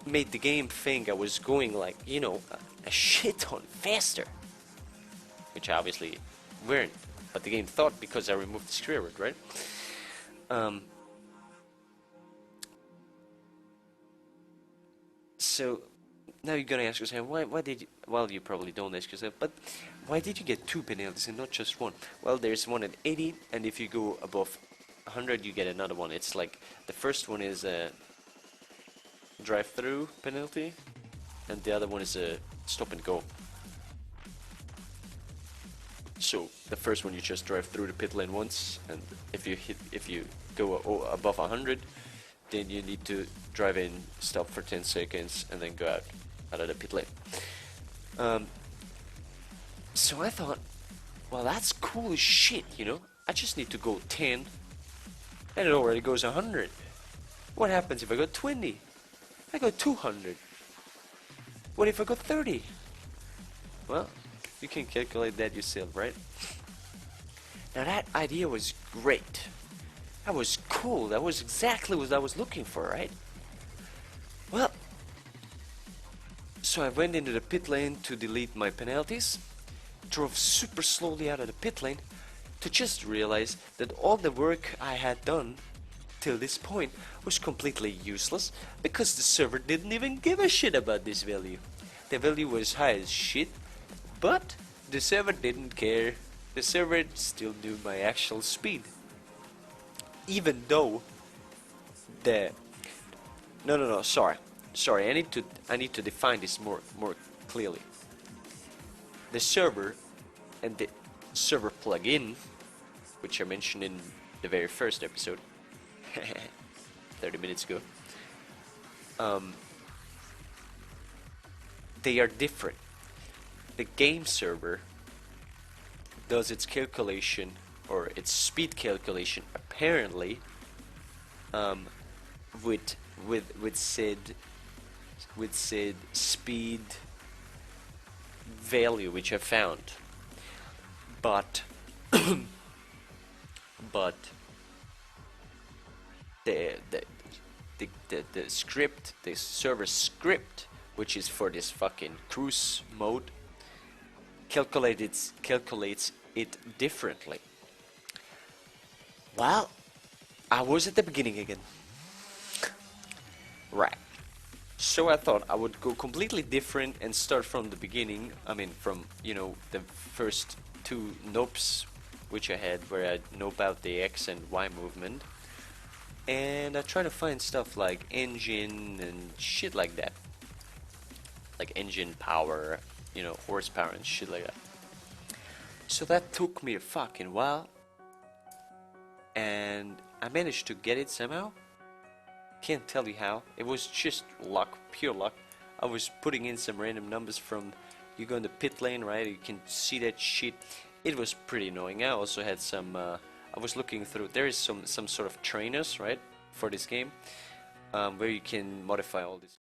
made the game think I was going like, you know, a shit ton faster, which I obviously weren't, but the game thought because I removed the square root, right? So now you're gonna ask yourself, why did you, well, you probably don't ask yourself, but why did you get 2 penalties and not just 1? Well, there's one at 80, and if you go above 100 you get another one. It's like, the first one is a drive-through penalty, and the other one is a stop and go. So the first one you just drive through the pit lane once, and if you go above 100, then you need to drive in, stop for 10 seconds, and then go out of the pit lane. So I thought, well, that's cool as shit, you know? I just need to go 10, and it already goes 100. What happens if I go 20? I go 200. What if I go 30? Well, you can calculate that yourself, right? Now that idea was great. That was cool. That was exactly what I was looking for, right? Well, so I went into the pit lane to delete my penalties, drove super slowly out of the pit lane to just realize that all the work I had done till this point was completely useless because the server didn't even give a shit about this value. The value was high as shit, but the server didn't care. The server still knew my actual speed. Even though the no, sorry, I need to define this more clearly. The server and the server plugin, which I mentioned in the very first episode 30 minutes ago, they are different. The game server does its calculation, or its speed calculation, apparently with said speed value which I found, but the script, the server script, which is for this fucking cruise mode, calculates it differently. Well, I was at the beginning again. Right. So I thought I would go completely different and start from the beginning. I mean, from, you know, the first 2 nopes which I had, where I nope out the X and Y movement. And I try to find stuff like engine and shit like that. Like engine power, you know, horsepower and shit like that. So that took me a fucking while, and I managed to get it somehow. Can't tell you how. It was just luck, pure luck. I was putting in some random numbers from, you go in the pit lane, right? You can see that shit. It was pretty annoying. I also had some, I was looking through, there is some sort of trainers, right, for this game, where you can modify all this.